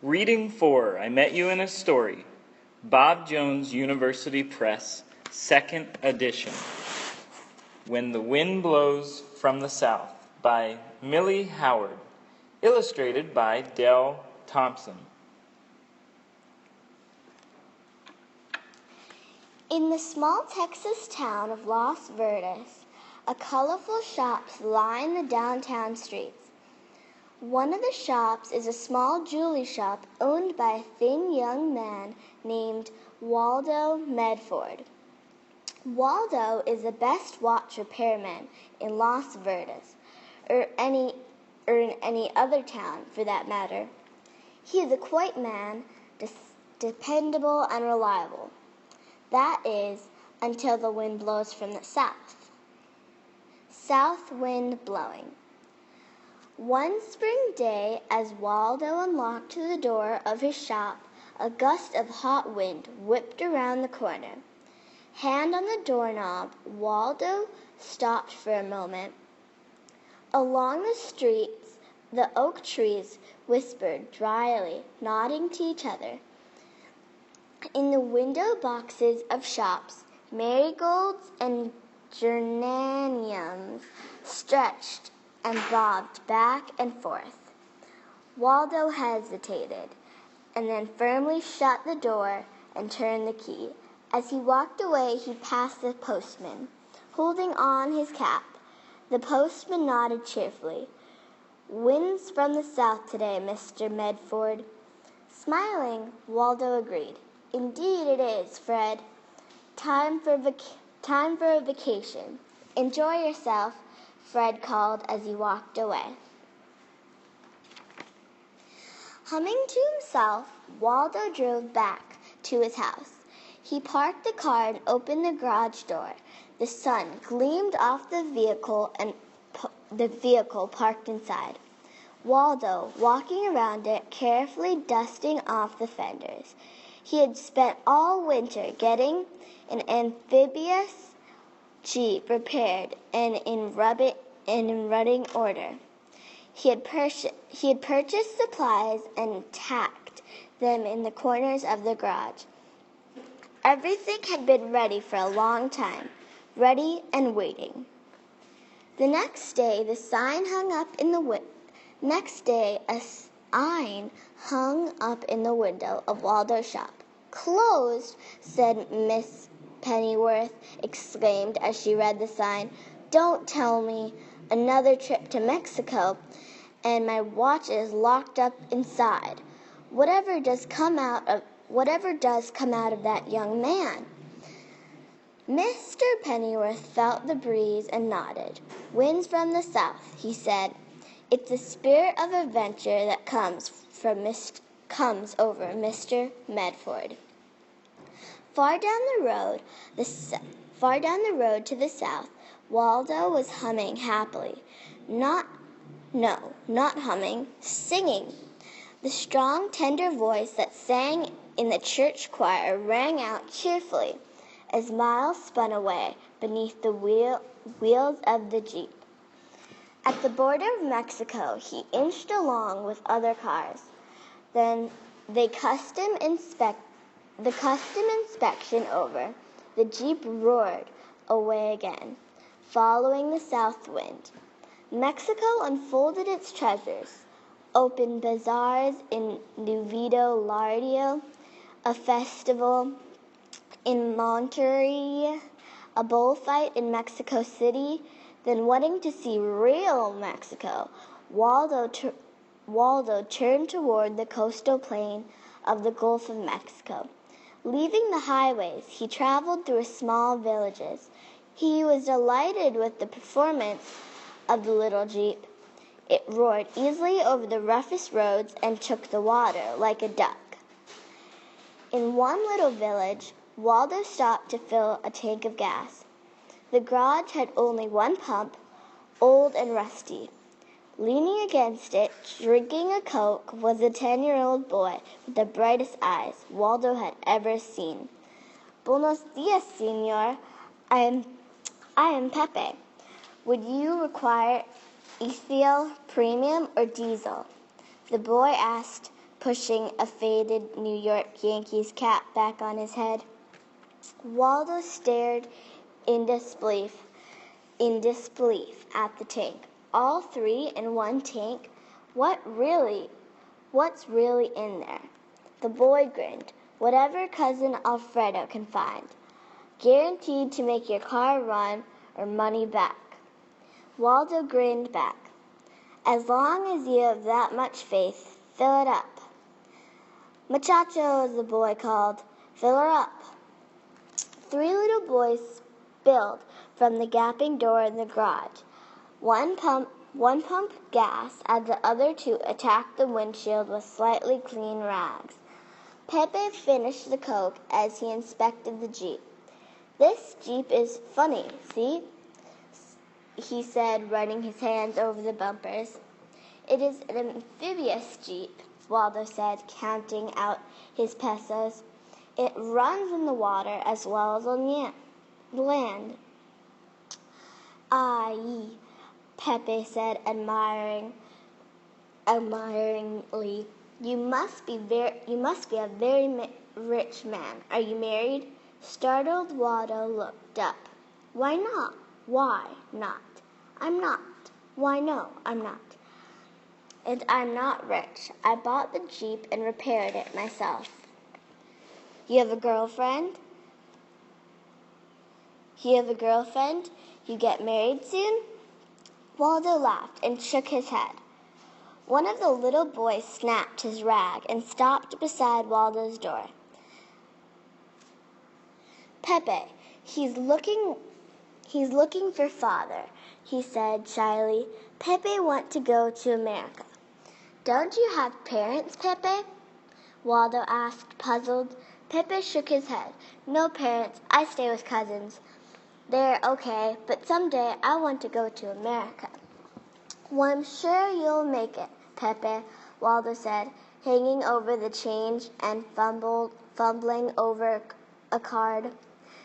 Reading for I Met You in a Story, Bob Jones University Press, 2nd edition. When the Wind Blows from the South, by Millie Howard, illustrated by Dell Thompson. In the small Texas town of Las Verdes, a colorful shops line the downtown streets. One of the shops is a small jewelry shop owned by a thin young man named Waldo Medford. Waldo is the best watch repairman in Las Verdes, or in any other town for that matter. He is a quiet man, dependable and reliable. That is, until the wind blows from the south. South wind blowing. One spring day, as Waldo unlocked the door of his shop, a gust of hot wind whipped around the corner. Hand on the doorknob, Waldo stopped for a moment. Along the streets, the oak trees whispered dryly, nodding to each other. In the window boxes of shops, marigolds and geraniums stretched and bobbed back and forth. Waldo hesitated, and then firmly shut the door and turned the key. As he walked away, he passed the postman, holding on his cap. The postman nodded cheerfully. "Winds from the south today, Mr. Medford." Smiling, Waldo agreed. "Indeed it is, Fred. Time for a vacation. Enjoy yourself," Fred called as he walked away. Humming to himself, Waldo drove back to his house. He parked the car and opened the garage door. The sun gleamed off the vehicle parked inside. Waldo, walking around it, carefully dusting off the fenders. He had spent all winter getting an amphibious Jeep repaired and in running order. He had purchased supplies and tacked them in the corners of the garage. Everything had been ready for a long time, ready and waiting. The next day, a sign hung up in the window of Waldo's shop. "Closed," said Miss Pennyworth exclaimed as she read the sign. "Don't tell me another trip to Mexico and my watch is locked up inside. Whatever does come out of that young man?" Mr. Pennyworth felt the breeze and nodded. "Winds from the south," he said. "It's the spirit of adventure that comes over Mr. Medford." Far down the road to the south, Waldo was humming happily. Not humming, singing. The strong, tender voice that sang in the church choir rang out cheerfully as miles spun away beneath the wheels of the Jeep. At the border of Mexico, he inched along with other cars. Then the custom inspection over, the Jeep roared away again, following the south wind. Mexico unfolded its treasures, opened bazaars in Nuevo Laredo, a festival in Monterrey, a bullfight in Mexico City. Then, wanting to see real Mexico, Waldo turned toward the coastal plain of the Gulf of Mexico. Leaving the highways, he traveled through small villages. He was delighted with the performance of the little Jeep. It roared easily over the roughest roads and took the water like a duck. In one little village, Waldo stopped to fill a tank of gas. The garage had only one pump, old and rusty. Leaning against it, drinking a Coke, was a 10-year-old boy with the brightest eyes Waldo had ever seen. "Buenos dias, senor. I am Pepe. Would you require ethyl, premium, or diesel?" The boy asked pushing a faded New York Yankees cap back on his head. Waldo stared in disbelief at the tank. All three in one tank? What's really in there? The boy grinned. Whatever Cousin Alfredo can find. Guaranteed to make your car run or money back. Waldo grinned back. As long as you have that much faith, fill it up. Muchachos, the boy called. Fill her up. Three little boys spilled from the gaping door in the garage. One pumped gas as the other two attacked the windshield with slightly clean rags. Pepe finished the Coke as he inspected the Jeep. This Jeep is funny, see? He said, running his hands over the bumpers. It is an amphibious Jeep, Waldo said, counting out his pesos. It runs in the water as well as on land. Aye, Pepe said admiringly. You must be a very rich man. Are you married? Startled, Waldo looked up. Why not? Why not? I'm not. Why no, I'm not. And I'm not rich. I bought the Jeep and repaired it myself. You have a girlfriend? You get married soon? Waldo laughed and shook his head. One of the little boys snapped his rag and stopped beside Waldo's door. Pepe, he's looking for father, he said shyly. Pepe want to go to America. Don't you have parents, Pepe? Waldo asked, puzzled. Pepe shook his head. No parents, I stay with cousins. They're okay, but someday I want to go to America. Well, I'm sure you'll make it, Pepe, Waldo said, hanging over the change and fumbling over a card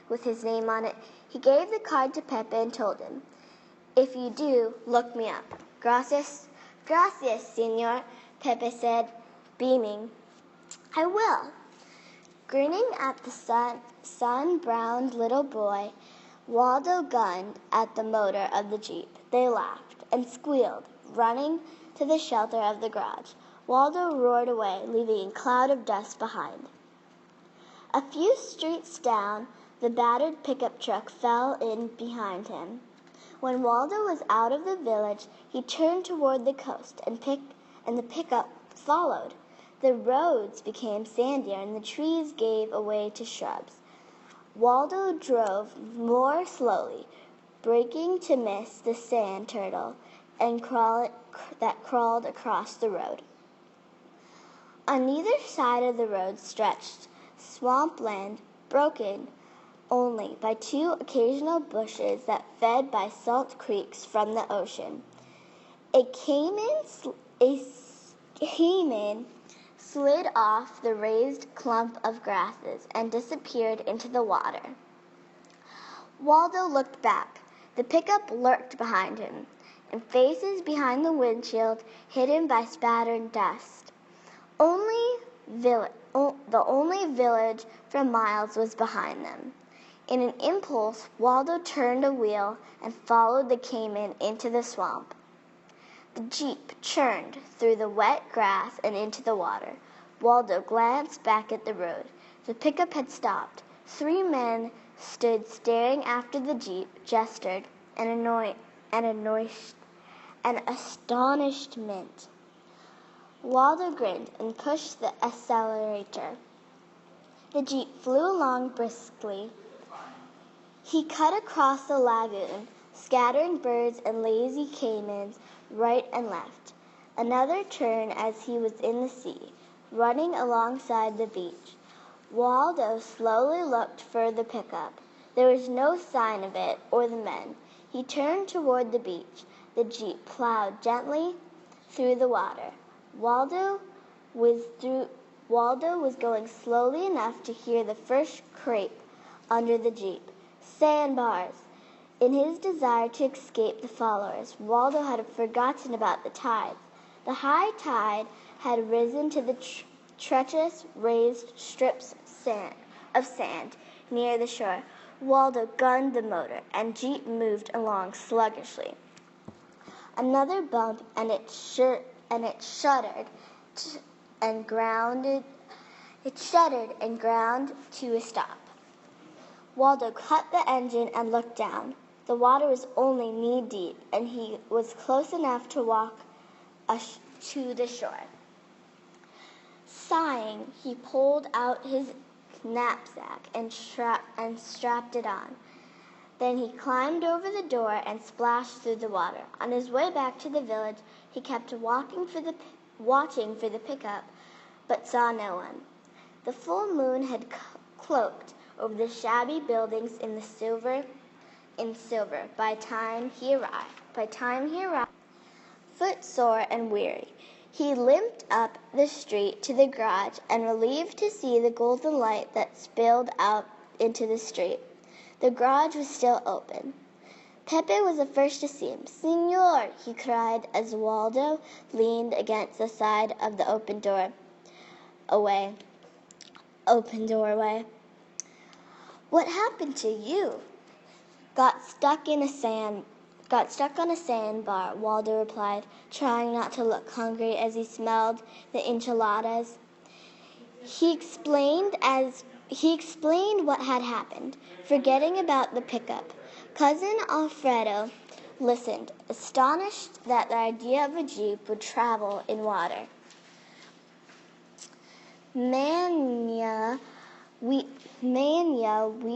with his name on it. He gave the card to Pepe and told him, If you do, look me up. Gracias, senor, Pepe said, beaming. I will. Grinning at the sun-browned little boy, Waldo gunned at the motor of the Jeep. They laughed and squealed, running to the shelter of the garage. Waldo roared away, leaving a cloud of dust behind. A few streets down, the battered pickup truck fell in behind him. When Waldo was out of the village, he turned toward the coast, and the pickup followed. The roads became sandier, and the trees gave way to shrubs. Waldo drove more slowly, braking to miss the sand turtle that crawled across the road. On either side of the road stretched swampland, broken only by two occasional bushes that fed by salt creeks from the ocean. A caiman slid off the raised clump of grasses and disappeared into the water. Waldo looked back. The pickup lurked behind him, and faces behind the windshield hidden by spattered dust. The only village for miles was behind them. In an impulse, Waldo turned a wheel and followed the caiman into the swamp. The Jeep churned through the wet grass and into the water. Waldo glanced back at the road. The pickup had stopped. Three men stood staring after the Jeep, gestured, and astonishment. Waldo grinned and pushed the accelerator. The Jeep flew along briskly. He cut across the lagoon, scattering birds and lazy caimans right and left. Another turn as he was in the sea, running alongside the beach. Waldo slowly looked for the pickup. There was no sign of it or the men. He turned toward the beach. The Jeep plowed gently through the water. Waldo was going slowly enough to hear the first creak under the Jeep. Sandbars. In his desire to escape the followers, Waldo had forgotten about the tides. The high tide had risen to the treacherous raised strips of sand near the shore. Waldo gunned the motor, and Jeep moved along sluggishly. Another bump, and it shuddered and ground to a stop. Waldo cut the engine and looked down. The water was only knee-deep, and he was close enough to walk to the shore. Sighing, he pulled out his knapsack and strapped it on. Then he climbed over the door and splashed through the water. On his way back to the village, he kept watching for the pickup, but saw no one. The full moon had cloaked over the shabby buildings in silver. By time he arrived, footsore and weary, he limped up the street to the garage and relieved to see the golden light that spilled out into the street. The garage was still open. Pepe was the first to see him. "Señor," he cried as Waldo leaned against the side of the open doorway. "What happened to you?" Got stuck on a sandbar," Waldo replied, trying not to look hungry as he smelled the enchiladas. He explained what had happened, forgetting about the pickup. Cousin Alfredo listened, astonished that the idea of a jeep would travel in water. Mania, we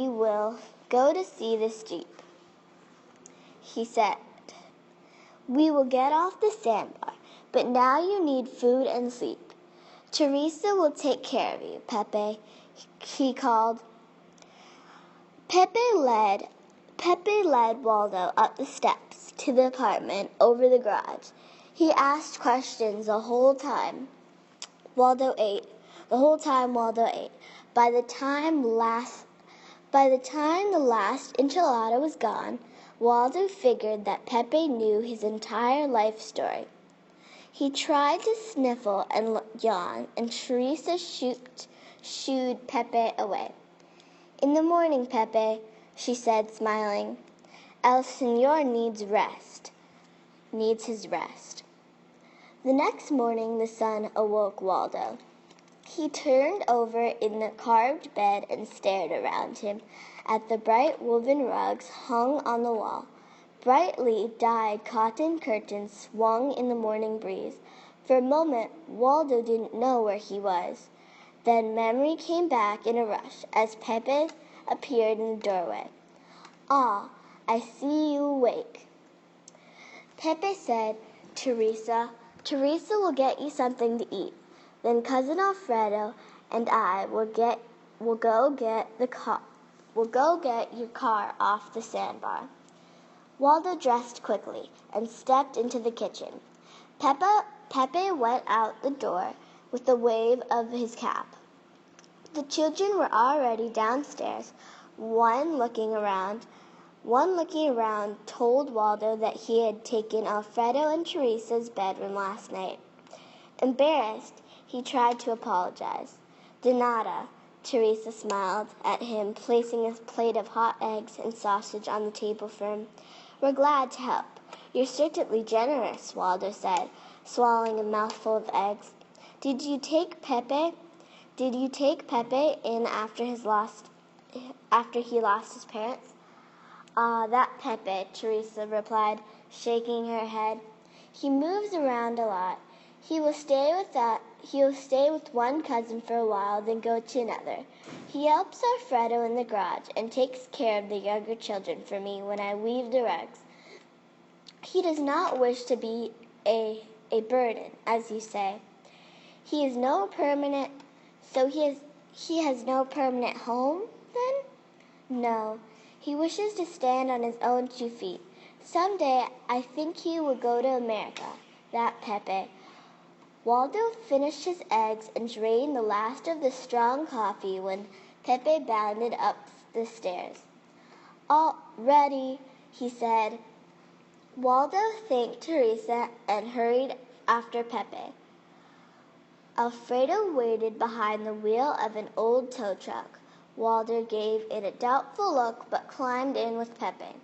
will go to see this jeep," he said. "We will get off the sandbar, but now you need food and sleep. Teresa will take care of you, Pepe," he called. Pepe led Waldo up the steps to the apartment over the garage. He asked questions the whole time Waldo ate. By the time the last enchilada was gone, Waldo figured that Pepe knew his entire life story. He tried to sniffle and yawn, and Teresa shooed Pepe away. "In the morning, Pepe," she said, smiling. "El Señor needs his rest." The next morning the sun awoke Waldo. He turned over in the carved bed and stared around him at the bright woven rugs hung on the wall. Brightly dyed cotton curtains swung in the morning breeze. For a moment, Waldo didn't know where he was. Then memory came back in a rush as Pepe appeared in the doorway. "Ah, I see you awake." Pepe said, Teresa will get you something to eat. Then Cousin Alfredo and I will go get your car off the sandbar." Waldo dressed quickly and stepped into the kitchen. Pepe went out the door with a wave of his cap. The children were already downstairs. One looking around told Waldo that he had taken Alfredo and Teresa's bedroom last night. Embarrassed, he tried to apologize. "De nada," Teresa smiled at him, placing a plate of hot eggs and sausage on the table for him. "We're glad to help." "You're certainly generous," Waldo said, swallowing a mouthful of eggs. Did you take Pepe in after he lost his parents?" "Ah, that Pepe," Teresa replied, shaking her head. "He moves around a lot. He will stay with one cousin for a while, then go to another. He helps Alfredo in the garage and takes care of the younger children for me when I weave the rugs. He does not wish to be a burden, as you say. He has no permanent home, then?" "No. He wishes to stand on his own 2 feet. Someday I think he will go to America, that Pepe." Waldo finished his eggs and drained the last of the strong coffee when Pepe bounded up the stairs. "All ready," he said. Waldo thanked Teresa and hurried after Pepe. Alfredo waited behind the wheel of an old tow truck. Waldo gave it a doubtful look but climbed in with Pepe.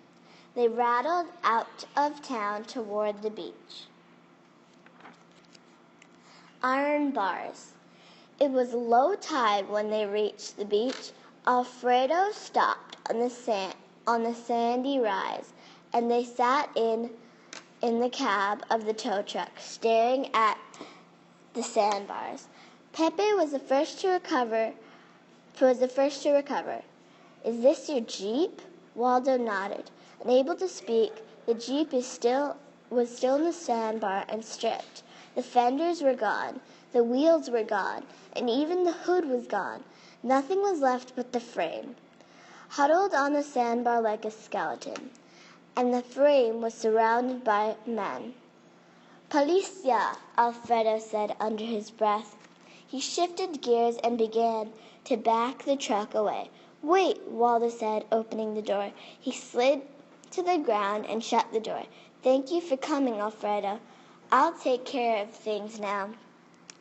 They rattled out of town toward the beach. Iron bars. It was low tide when they reached the beach. Alfredo stopped on the sandy rise, and they sat in the cab of the tow truck, staring at the sandbars. Pepe was the first to recover. Is this your Jeep? Waldo nodded. Unable to speak, the Jeep was still in the sandbar and stripped. The fenders were gone, the wheels were gone, and even the hood was gone. Nothing was left but the frame, huddled on the sandbar like a skeleton, and the frame was surrounded by men. Policia, Alfredo said under his breath. He shifted gears and began to back the truck away. Wait, Waldo said, opening the door. He slid to the ground and shut the door. Thank you for coming, Alfredo. I'll take care of things now.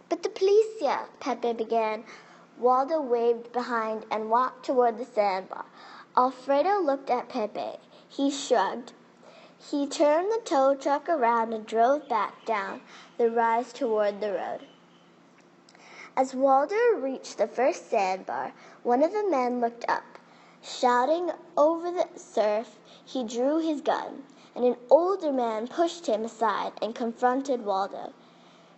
But the policia, Pepe began. Waldo waved behind and walked toward the sandbar. Alfredo looked at Pepe. He shrugged. He turned the tow truck around and drove back down the rise toward the road. As Waldo reached the first sandbar, one of the men looked up. Shouting over the surf, he drew his gun, and an older man pushed him aside and confronted Waldo.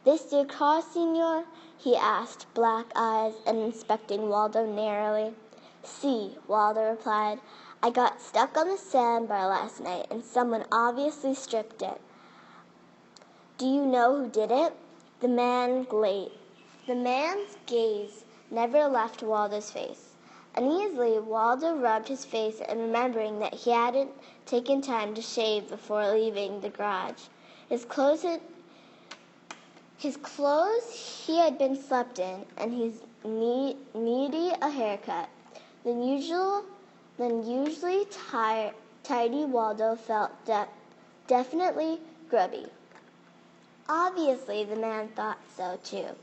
This your car, senor? He asked, black eyes and inspecting Waldo narrowly. Si, Waldo replied. I got stuck on the sandbar last night, and someone obviously stripped it. Do you know who did it? The man's gaze never left Waldo's face. Uneasily, Waldo rubbed his face and remembering that he hadn't taken time to shave before leaving the garage. His clothes he had been slept in, and his needed a haircut. Than usually tidy Waldo felt definitely grubby. Obviously, the man thought so too.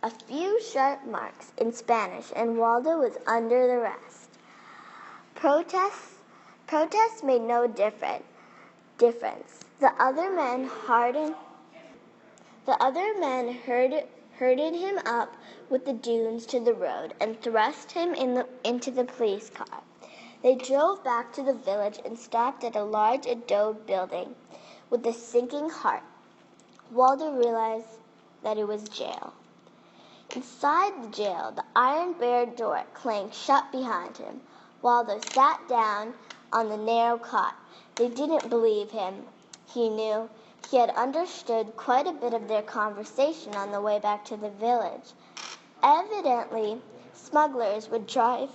A few sharp marks in Spanish, and Waldo was under the rest. Protests made no difference. The other men herded him up with the dunes to the road and thrust him into the police car. They drove back to the village and stopped at a large adobe building with a sinking heart. Waldo realized that it was jail. Inside the jail, the iron-barred door clanged shut behind him. Waldo sat down on the narrow cot. They didn't believe him. He knew. He had understood quite a bit of their conversation on the way back to the village. Evidently, smugglers would drive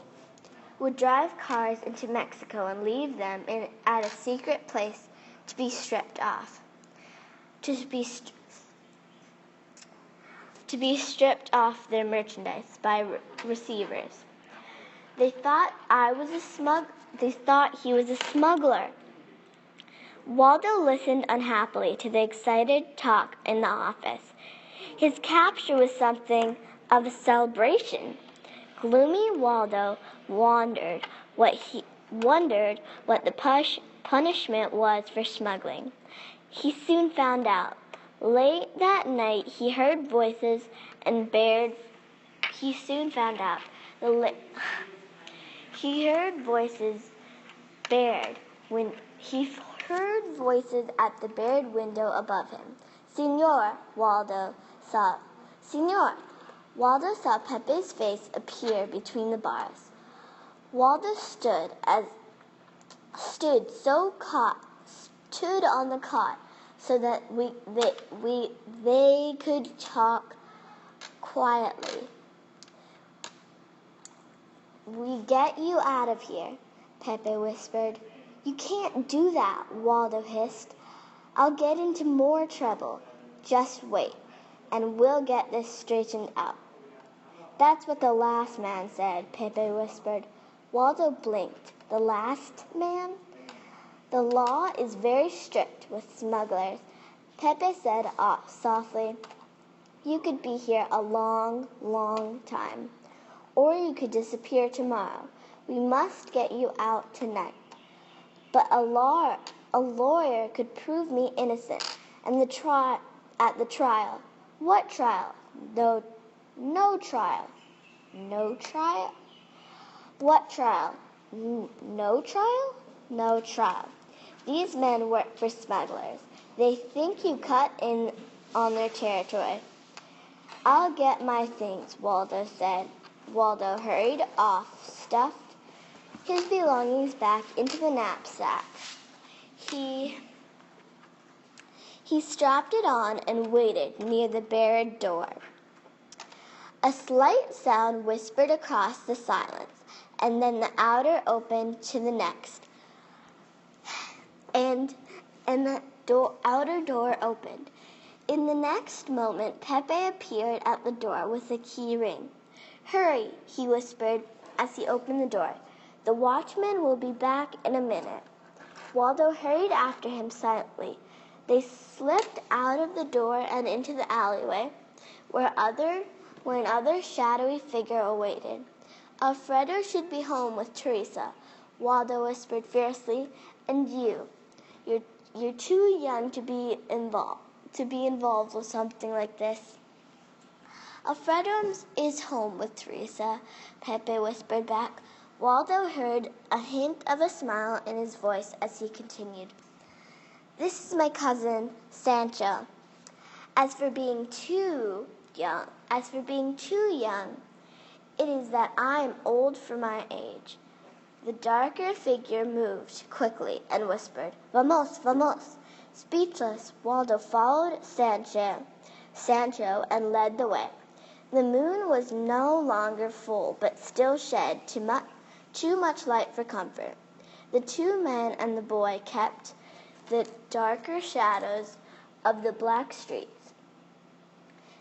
cars into Mexico and leave them at a secret place to be stripped off. To be stripped off their merchandise by receivers. They thought he was a smuggler. Waldo listened unhappily to the excited talk in the office. His capture was something of a celebration. Gloomy Waldo wondered what the punishment was for smuggling. He soon found out. Late that night, he heard voices and bared. He soon found out. He heard voices bared when he heard voices at the bared window above him. Senor, Waldo saw Pepe's face appear between the bars. Waldo stood on the cot so that they could talk quietly. We get you out of here, Pepe whispered. You can't do that, Waldo hissed. I'll get into more trouble. Just wait, and we'll get this straightened out. That's what the last man said, Pepe whispered. Waldo blinked. The last man? The law is very strict with smugglers. Pepe said softly, "You could be here a long, long time, or you could disappear tomorrow. We must get you out tonight. But a lawyer could prove me innocent at the trial." "What trial?" No trial." "No trial?" "What trial?" No trial?" "No trial. These men work for smugglers. They think you cut in on their territory." "I'll get my things," Waldo said. Waldo hurried off, stuffed his belongings back into the knapsack. He strapped it on and waited near the barred door. A slight sound whispered across the silence, and then the outer opened to the next, and the outer door opened. In the next moment, Pepe appeared at the door with a key ring. "Hurry," he whispered as he opened the door. "The watchman will be back in a minute." Waldo hurried after him silently. They slipped out of the door and into the alleyway, where another shadowy figure awaited. "Alfredo should be home with Teresa," Waldo whispered fiercely. "And you're too young to be involved with something like this." "Alfredo is home with Teresa," Pepe whispered back. Waldo heard a hint of a smile in his voice as he continued, "This is my cousin, Sancho. As for being too young, it is that I'm old for my age." The darker figure moved quickly and whispered, "Vamos, vamos." Speechless, Waldo followed Sancho and led the way. The moon was no longer full, but still shed too much light for comfort. The two men and the boy kept the darker shadows of the black streets.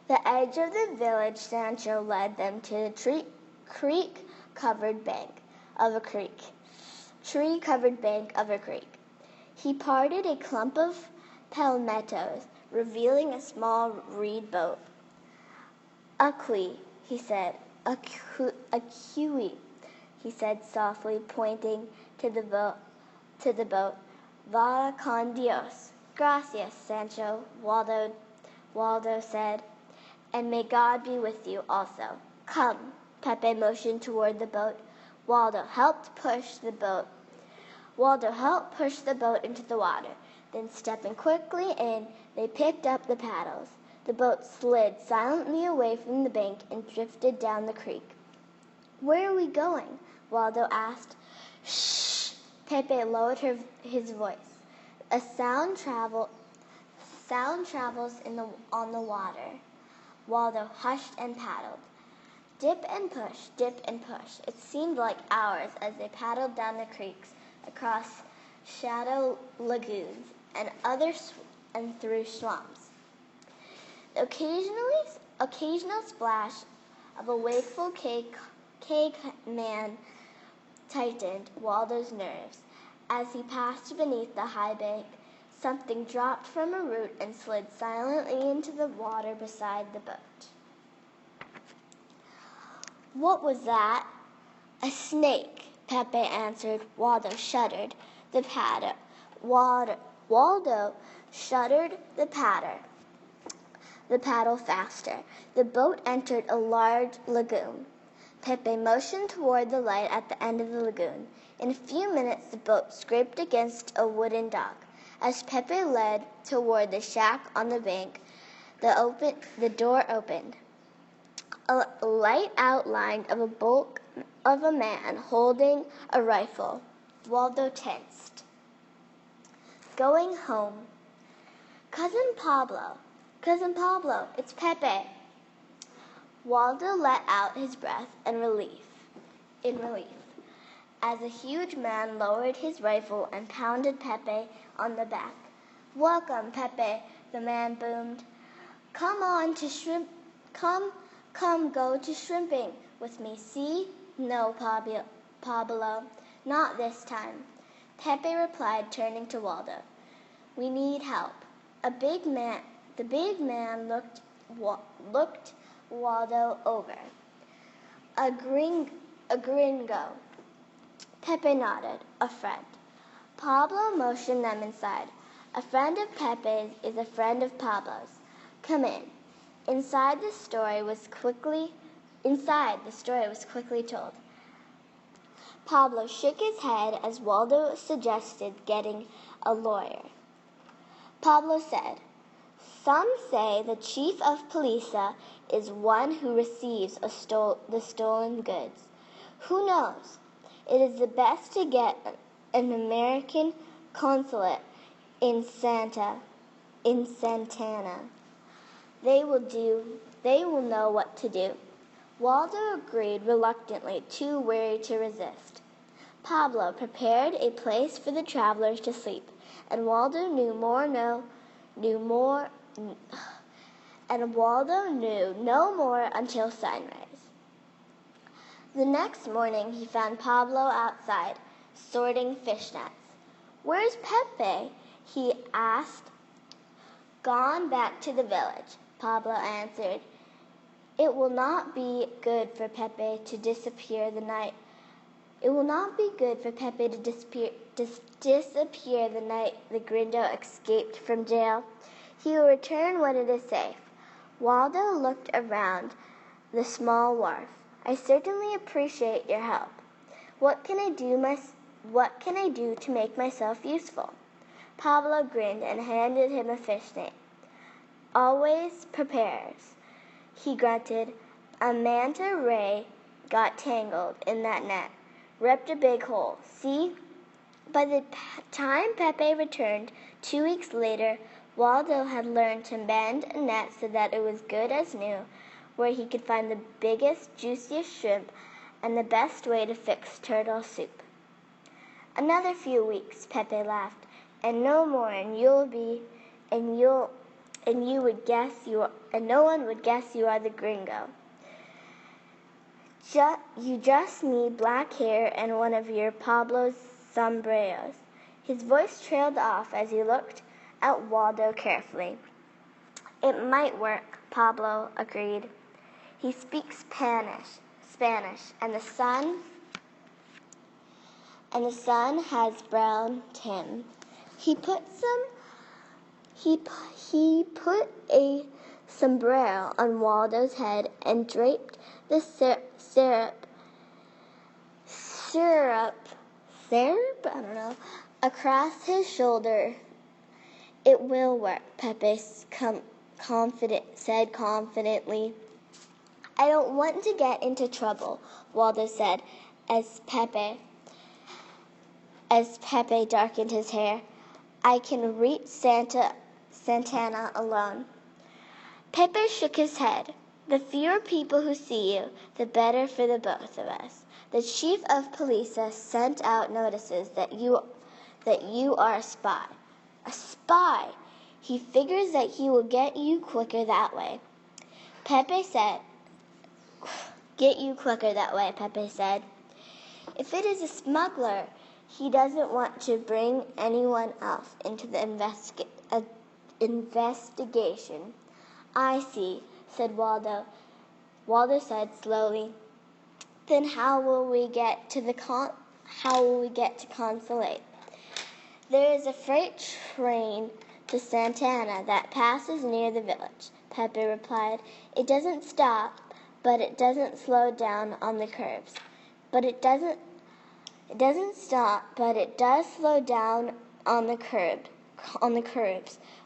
The edge of the village, Sancho led them to the tree-covered bank of a creek. He parted a clump of palmettos, revealing a small reed boat. "A cuy," he said. "A cuy," he said softly, pointing to the boat. "Va con Dios." "Gracias, Sancho," Waldo said. "And may God be with you also." "Come." Pepe motioned toward the boat. Waldo helped push the boat into the water. Then, stepping quickly in, they picked up the paddles. The boat slid silently away from the bank and drifted down the creek. "Where are we going?" Waldo asked. "Shh!" Pepe lowered his voice. "A sound travels on the water." Waldo hushed and paddled. Dip and push, dip and push. It seemed like hours as they paddled down the creeks, across shallow lagoons, and through swamps. The occasional splash of a wakeful caveman tightened Waldo's nerves. As he passed beneath the high bank, something dropped from a root and slid silently into the water beside the boat. "What was that?" "A snake," Pepe answered. Waldo shuddered the paddle faster. The boat entered a large lagoon. Pepe motioned toward the light at the end of the lagoon. In a few minutes, the boat scraped against a wooden dock. As Pepe led toward the shack on the bank, the door opened. A light outline of a bulk of a man holding a rifle. Waldo tensed. "Going home." Cousin Pablo, it's Pepe." Waldo let out his breath in relief, as a huge man lowered his rifle and pounded Pepe on the back. "Welcome, Pepe," the man boomed. Come go to shrimping with me, see?" "No, Pablo, not this time," Pepe replied, turning to Waldo. "We need help." The big man looked Waldo over. A gringo. Pepe nodded. A friend. Pablo motioned them inside. A friend of Pepe's is a friend of Pablo's. Come in. Inside, the story was quickly told. Pablo shook his head as Waldo suggested getting a lawyer. Pablo said, "Some say the chief of police is one who receives the stolen goods. Who knows? It is the best to get an American consulate in Santana. They will know what to do." Waldo agreed reluctantly, too weary to resist. Pablo prepared a place for the travelers to sleep, and Waldo knew no more until sunrise. The next morning he found Pablo outside, sorting fish nets. "Where's Pepe?" he asked. "Gone back to the village," Pablo answered. It will not be good for Pepe to disappear the night the gringo escaped from jail. He will return when it is safe. Waldo looked around the small wharf. "I certainly appreciate your help. What can I do to make myself useful?" Pablo grinned and handed him a fish net. "Always prepares," he grunted. "A manta ray got tangled in that net. Ripped a big hole. See?" By the time Pepe returned 2 weeks later, Waldo had learned to mend a net so that it was good as new, where he could find the biggest, juiciest shrimp and the best way to fix turtle soup. "Another few weeks," Pepe laughed, "and no more, and no one would guess you are the gringo. You just need black hair and one of your Pablo's sombreros." His voice trailed off as he looked at Waldo carefully. "It might work," Pablo agreed. "He speaks Spanish, and the sun has brown tin." He put a sombrero on Waldo's head and draped the syrup across his shoulder. "It will work," Pepe said confidently. "I don't want to get into trouble," Waldo said as Pepe darkened his hair. "I can reach Santana alone." Pepe shook his head. "The fewer people who see you, the better for the both of us. The chief of police sent out notices that you are a spy." "A spy? He figures that he will get you quicker that way," Pepe said. "If it is a smuggler, he doesn't want to bring anyone else into the investigation." "I see," said Waldo. Waldo said slowly, "Then how will we get to Consulate?" "There is a freight train to Santana that passes near the village," Pepe replied. "It doesn't stop, but it doesn't slow down on the curves. It does slow down on the curves.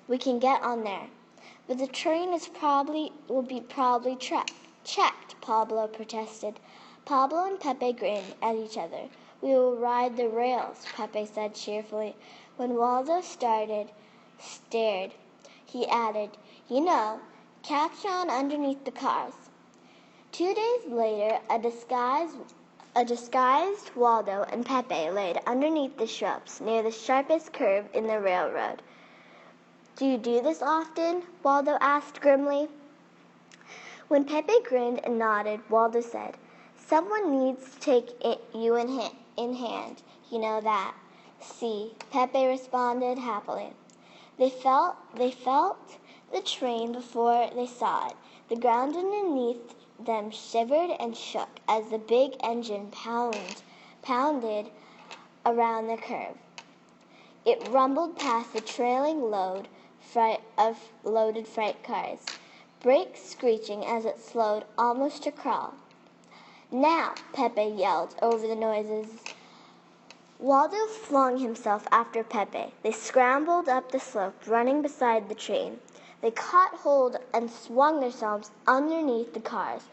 We can get on there." "But the train will be checked," Pablo protested. Pablo and Pepe grinned at each other. "We will ride the rails," Pepe said cheerfully. When Waldo stared, he added, "Catch on underneath the cars." 2 days later, a disguised Waldo and Pepe laid underneath the shrubs near the sharpest curve in the railroad. "Do you do this often?" Waldo asked grimly. When Pepe grinned and nodded, Waldo said, "Someone needs to take you in hand, you know that." "See," Pepe responded happily. They felt the train before they saw it. The ground underneath them shivered and shook as the big engine pounded around the curve. It rumbled past the trailing load of loaded freight cars, brakes screeching as it slowed almost to crawl. "Now!" Pepe yelled over the noises. Waldo flung himself after Pepe. They scrambled up the slope, running beside the train. They caught hold and swung themselves underneath the cars.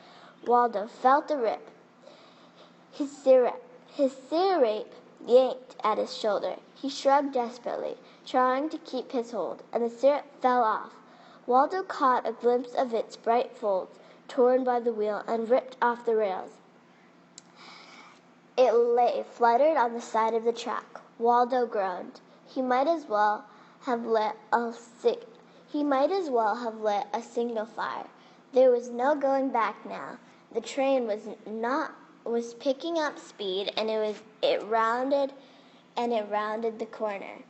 Waldo felt a rip. His syrup yanked at his shoulder. He shrugged desperately, trying to keep his hold, and the syrup fell off. Waldo caught a glimpse of its bright folds, torn by the wheel and ripped off the rails. It lay fluttered on the side of the track. Waldo groaned. He might as well have lit a signal fire. There was no going back now. The train was picking up speed, and it rounded the corner.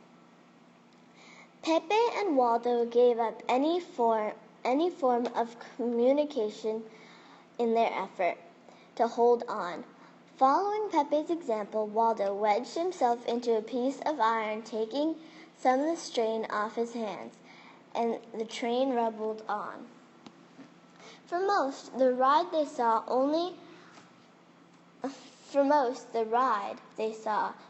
Pepe and Waldo gave up any form of communication in their effort to hold on. Following Pepe's example, Waldo wedged himself into a piece of iron, taking some of the strain off his hands, and the train rumbled on. For most, the ride they saw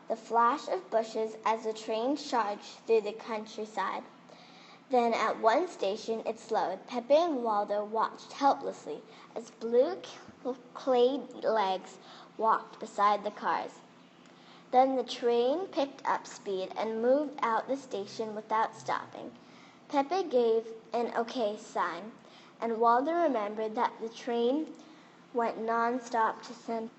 the flash of bushes as the train charged through the countryside. Then at one station it slowed. Pepe and Waldo watched helplessly as blue clay legs walked beside the cars. Then the train picked up speed and moved out the station without stopping. Pepe gave an okay sign, and Waldo remembered that the train went non-stop to San.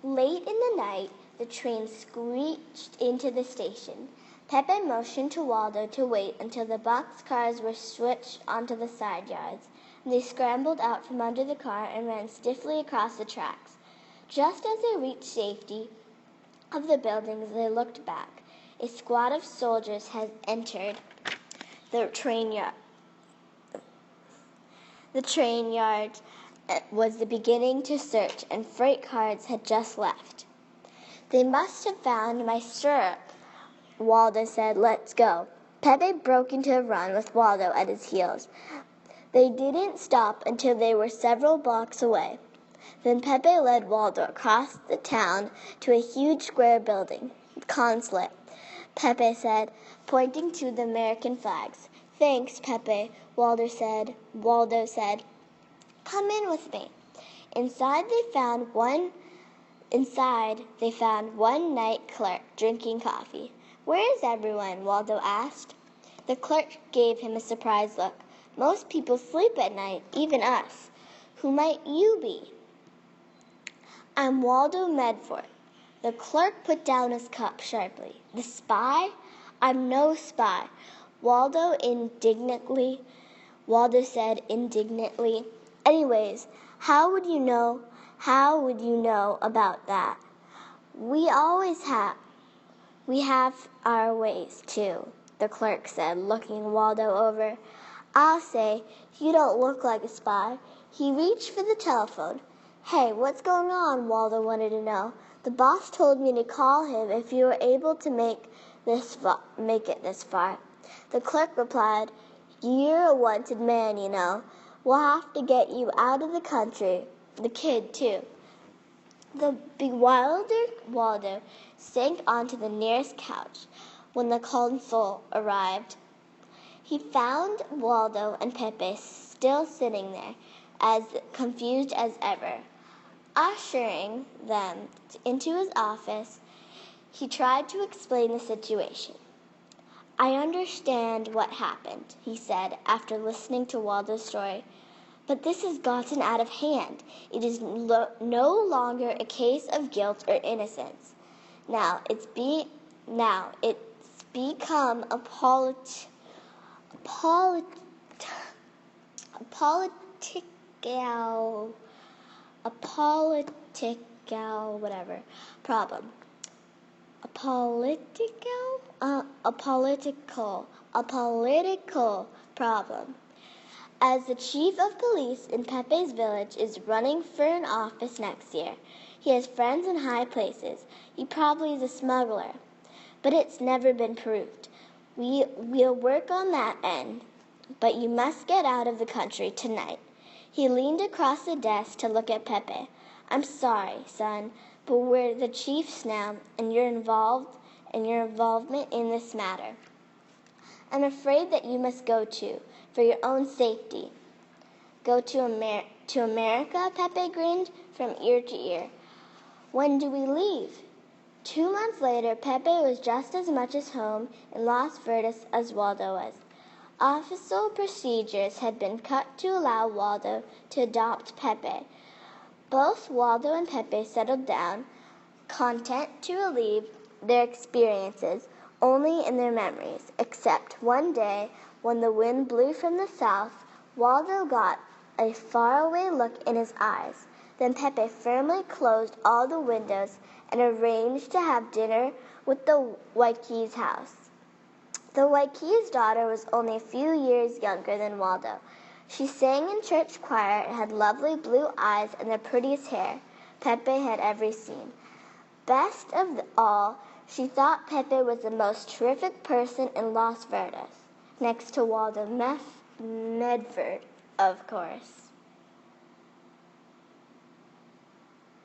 Late in the night, the train screeched into the station. Pepe motioned to Waldo to wait until the box cars were switched onto the side yards. They scrambled out from under the car and ran stiffly across the tracks. Just as they reached safety of the buildings, they looked back. A squad of soldiers had entered the train yard. The train yard was beginning to search, and freight cars had just left. "They must have found my syrup," Waldo said. "Let's go." Pepe broke into a run with Waldo at his heels. They didn't stop until they were several blocks away. Then Pepe led Waldo across the town to a huge square building. "Consulate," Pepe said, pointing to the American flags. "Thanks, Pepe," Waldo said. "Come in with me." Inside they found one night clerk drinking coffee. "Where is everyone?" Waldo asked. The clerk gave him a surprised look. "Most people sleep at night, even us. Who might you be?" "I'm Waldo Medford." The clerk put down his cup sharply. "The spy? I'm no spy," Waldo said indignantly. "Anyways, how would you know about that? We have our ways too," the clerk said, looking Waldo over. "I'll say, you don't look like a spy." He reached for the telephone. "Hey, what's going on?" Waldo wanted to know. "The boss told me to call him if you were able to make it this far." The clerk replied, "You're a wanted man, you know. We'll have to get you out of the country. The kid, too." The bewildered Waldo sank onto the nearest couch when the consul arrived. He found Waldo and Pepe still sitting there, as confused as ever. Ushering them into his office, he tried to explain the situation. "I understand what happened," he said after listening to Waldo's story. "But this has gotten out of hand. It is no longer a case of guilt or innocence. Now it's become a political a political problem. As the chief of police in Pepe's village is running for an office next year, he has friends in high places. He probably is a smuggler, but it's never been proved. We'll work on that end, but you must get out of the country tonight. He leaned across the desk to look at Pepe. I'm sorry, son, but we're the chiefs now, and your involvement in this matter. I'm afraid that you must go too, for your own safety. Go to America, Pepe grinned from ear to ear. When do we leave? 2 months later, Pepe was just as much at home in Las Verdes as Waldo was. Official procedures had been cut to allow Waldo to adopt Pepe. Both Waldo and Pepe settled down, content to relieve their experiences only in their memories, except one day when the wind blew from the south, Waldo got a faraway look in his eyes. Then Pepe firmly closed all the windows and arranged to have dinner with the Waike's house. The Waike's daughter was only a few years younger than Waldo. She sang in church choir and had lovely blue eyes and the prettiest hair Pepe had ever seen. Best of all, she thought Pepe was the most terrific person in Las Verdes, next to Waldo Medford, of course.